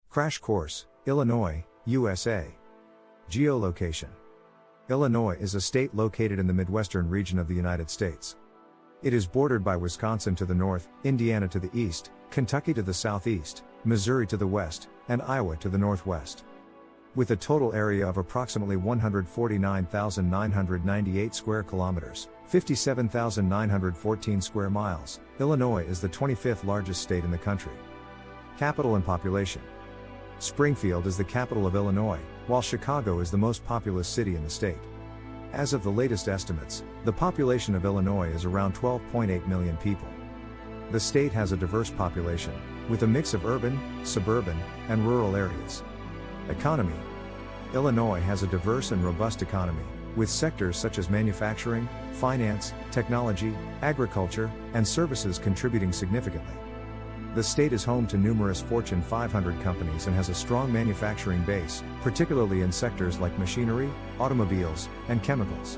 Crash Course, Illinois, USA. Geo Location. Illinois is a state located in the Midwestern region of the United States. It is bordered by Wisconsin to the north, Indiana to the east, Kentucky to the southeast, Missouri to the west, and Iowa to the northwest. With a total area of approximately 149,998 square kilometers, 57,914 square miles, Illinois is the 25th largest state in the country. Capital and population. Springfield is the capital of Illinois, while Chicago is the most populous city in the state. As of the latest estimates, the population of Illinois is around 12.8 million people. The state has a diverse population, with a mix of urban, suburban, and rural areas. Economy. Illinois has a diverse and robust economy, with sectors such as manufacturing, finance, technology, agriculture, and services contributing significantly. The state is home to numerous Fortune 500 companies and has a strong manufacturing base, particularly in sectors like machinery, automobiles, and chemicals.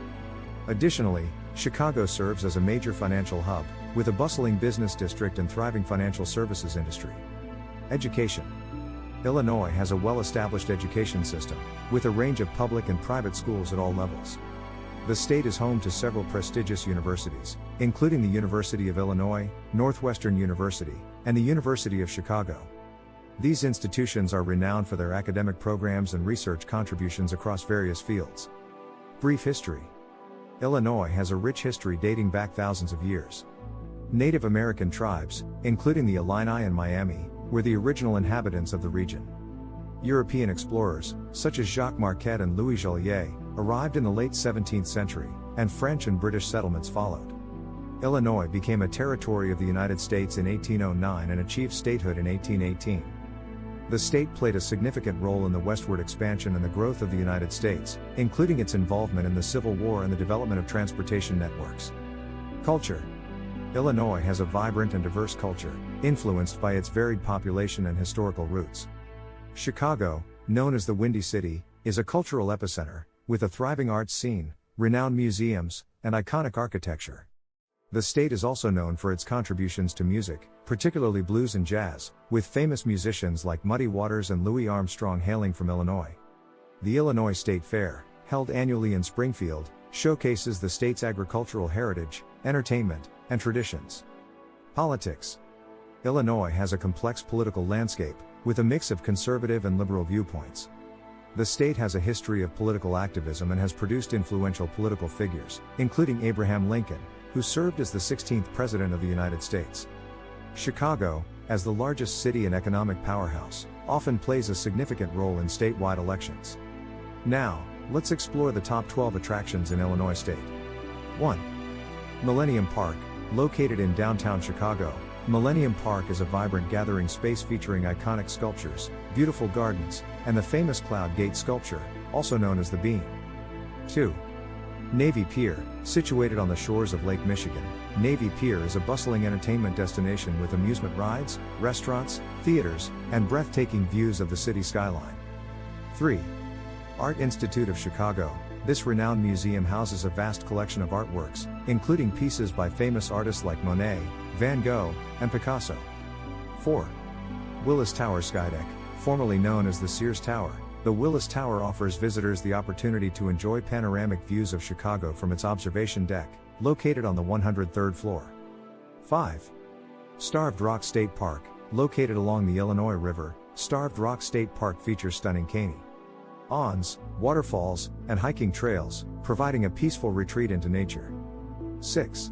Additionally, Chicago serves as a major financial hub, with a bustling business district and thriving financial services industry. Education. Illinois has a well-established education system, with a range of public and private schools at all levels. The state is home to several prestigious universities, including the University of Illinois, Northwestern University, and the University of Chicago. These institutions are renowned for their academic programs and research contributions across various fields. Brief history. Illinois has a rich history dating back thousands of years. Native American tribes, including the Illini and Miami, were the original inhabitants of the region. European explorers, such as Jacques Marquette and Louis Joliet, arrived in the late 17th century, and French and British settlements followed. Illinois became a territory of the United States in 1809 and achieved statehood in 1818. The state played a significant role in the westward expansion and the growth of the United States, including its involvement in the Civil War and the development of transportation networks. Culture. Illinois has a vibrant and diverse culture, influenced by its varied population and historical roots. Chicago, known as the Windy City, is a cultural epicenter, with a thriving arts scene, renowned museums, and iconic architecture. The state is also known for its contributions to music, particularly blues and jazz, with famous musicians like Muddy Waters and Louis Armstrong hailing from Illinois. The Illinois State Fair, held annually in Springfield, showcases the state's agricultural heritage, entertainment, and traditions. Politics. Illinois has a complex political landscape, with a mix of conservative and liberal viewpoints. The state has a history of political activism and has produced influential political figures, including Abraham Lincoln, who served as the 16th President of the United States. Chicago, as the largest city and economic powerhouse, often plays a significant role in statewide elections. Now, let's explore the top 12 attractions in Illinois State. 1. Millennium Park, located in downtown Chicago. Millennium Park is a vibrant gathering space featuring iconic sculptures, beautiful gardens, and the famous Cloud Gate sculpture, also known as the Beam. 2. Navy Pier, situated on the shores of Lake Michigan. Navy Pier is a bustling entertainment destination with amusement rides, restaurants, theaters, and breathtaking views of the city skyline. 3. Art Institute of Chicago. This renowned museum houses a vast collection of artworks, including pieces by famous artists like Monet, Van Gogh, and Picasso. 4. Willis Tower Skydeck, formerly known as the Sears Tower. The Willis Tower offers visitors the opportunity to enjoy panoramic views of Chicago from its observation deck, located on the 103rd floor. 5. Starved Rock State Park, located along the Illinois River. Starved Rock State Park features stunning canyons, waterfalls, and hiking trails, providing a peaceful retreat into nature. 6.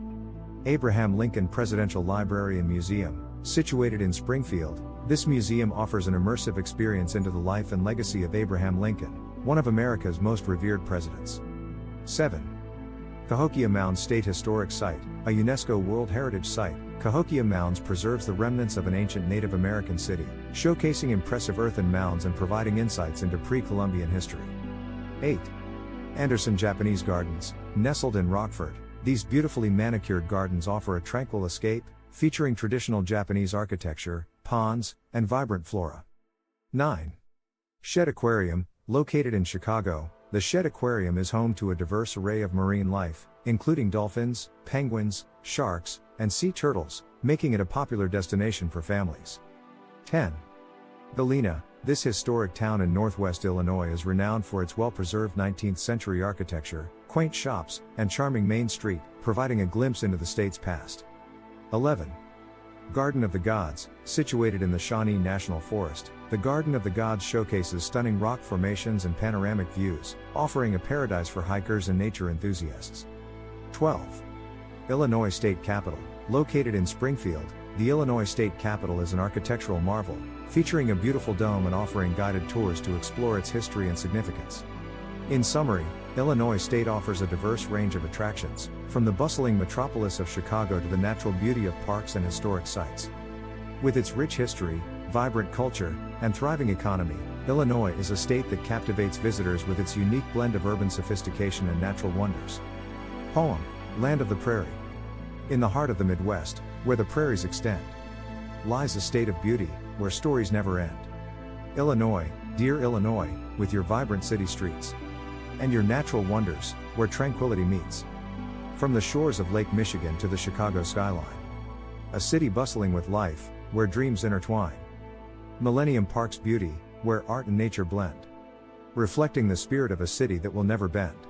Abraham Lincoln Presidential Library and Museum, situated in Springfield. This museum offers an immersive experience into the life and legacy of Abraham Lincoln, one of America's most revered presidents. 7. Cahokia Mounds State Historic Site, a UNESCO World Heritage Site. Cahokia Mounds preserves the remnants of an ancient Native American city, showcasing impressive earthen mounds and providing insights into pre-Columbian history. 8. Anderson Japanese Gardens, nestled in Rockford. These beautifully manicured gardens offer a tranquil escape, featuring traditional Japanese architecture, ponds, and vibrant flora. 9. Shedd Aquarium, located in Chicago. The Shedd Aquarium is home to a diverse array of marine life, including dolphins, penguins, sharks, and sea turtles, making it a popular destination for families. 10. Galena, This historic town in northwest Illinois is renowned for its well-preserved 19th century architecture, quaint shops, and charming Main Street, providing a glimpse into the state's past. 11. Garden of the Gods. Situated in the Shawnee National Forest, the Garden of the Gods showcases stunning rock formations and panoramic views, offering a paradise for hikers and nature enthusiasts. 12. Illinois State Capitol. Located in Springfield, the Illinois State Capitol is an architectural marvel, featuring a beautiful dome and offering guided tours to explore its history and significance. In summary, Illinois State offers a diverse range of attractions, from the bustling metropolis of Chicago to the natural beauty of parks and historic sites. With its rich history, vibrant culture, and thriving economy, Illinois is a state that captivates visitors with its unique blend of urban sophistication and natural wonders. Poem: Land of the Prairie. In the heart of the Midwest, where the prairies extend, lies a state of beauty, where stories never end. Illinois, dear Illinois, with your vibrant city streets and your natural wonders, where tranquility meets. From the shores of Lake Michigan to the Chicago skyline, a city bustling with life, where dreams intertwine. Millennium Park's beauty, where art and nature blend, reflecting the spirit of a city that will never bend.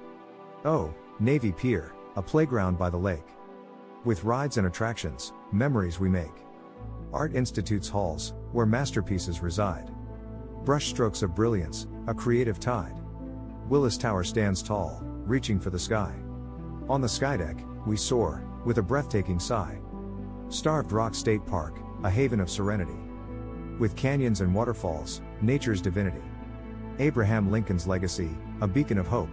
Oh, Navy Pier, a playground by the lake, with rides and attractions, memories we make. Art Institute's halls, where masterpieces reside. Brushstrokes of brilliance, a creative tide. Willis Tower stands tall, reaching for the sky. On the skydeck, we soar, with a breathtaking sigh. Starved Rock State Park, a haven of serenity, with canyons and waterfalls, nature's divinity. Abraham Lincoln's legacy, a beacon of hope.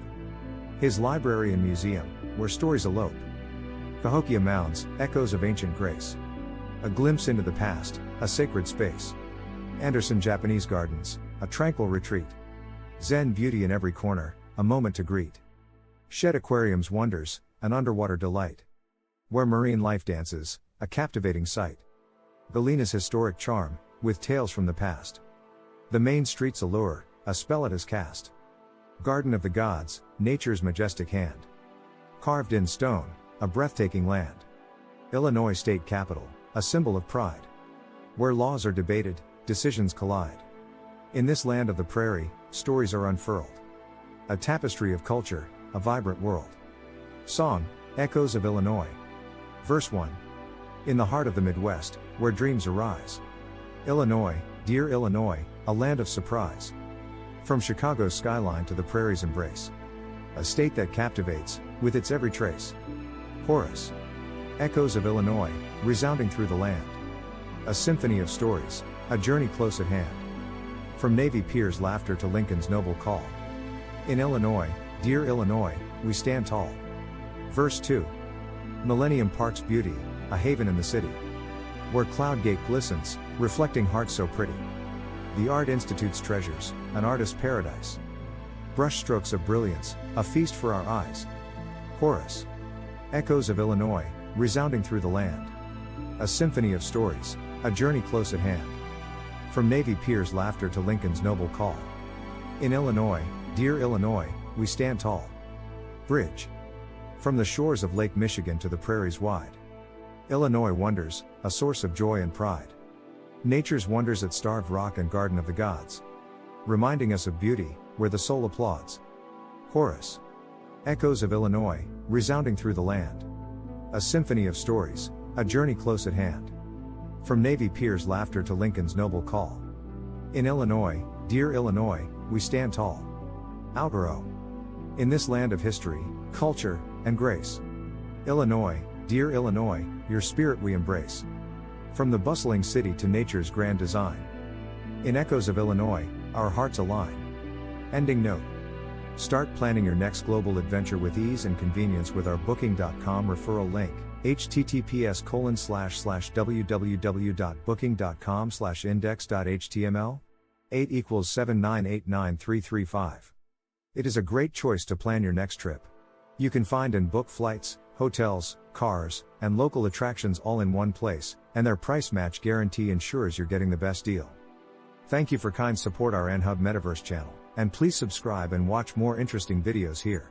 His library and museum, where stories elope. Cahokia Mounds, echoes of ancient grace, a glimpse into the past, a sacred space. Anderson Japanese Gardens, a tranquil retreat. Zen beauty in every corner, a moment to greet. Shed Aquarium's wonders, an underwater delight, where marine life dances, a captivating sight. Galena's historic charm, with tales from the past. The Main Street's allure, a spell it has cast. Garden of the Gods, nature's majestic hand, carved in stone, a breathtaking land. Illinois State Capitol, a symbol of pride, where laws are debated, decisions collide. In this land of the prairie, stories are unfurled, a tapestry of culture, a vibrant world. Song: Echoes of Illinois. Verse 1. In the heart of the Midwest, where dreams arise, Illinois, dear Illinois, a land of surprise. From Chicago's skyline to the prairie's embrace, a state that captivates, with its every trace. Chorus: Echoes of Illinois, resounding through the land. A symphony of stories, a journey close at hand. From Navy Pier's laughter to Lincoln's noble call. In Illinois, dear Illinois, we stand tall. Verse 2. Millennium Park's beauty, a haven in the city, where Cloud Gate glistens, reflecting hearts so pretty. The Art Institute's treasures, an artist's paradise. Brushstrokes of brilliance, a feast for our eyes. Chorus: Echoes of Illinois, resounding through the land. A symphony of stories, a journey close at hand. From Navy Pier's laughter to Lincoln's noble call. In Illinois, dear Illinois, we stand tall. Bridge: from the shores of Lake Michigan to the prairies wide. Illinois wonders, a source of joy and pride. Nature's wonders at Starved Rock and Garden of the Gods, reminding us of beauty, where the soul applauds. Chorus: Echoes of Illinois, resounding through the land. A symphony of stories, a journey close at hand. From Navy Pier's laughter to Lincoln's noble call. In Illinois, dear Illinois, we stand tall. Outro: in this land of history, culture, and grace. Illinois, dear Illinois, your spirit we embrace. From the bustling city to nature's grand design. In Echoes of Illinois, our hearts align. Ending note: start planning your next global adventure with ease and convenience with our Booking.com referral link, https://www.booking.com/index.html 8 = 7989335. It is a great choice to plan your next trip. You can find and book flights, hotels, cars, and local attractions all in one place, and their price match guarantee ensures you're getting the best deal. Thank you for kind support our NHub Metaverse channel, and please subscribe and watch more interesting videos here.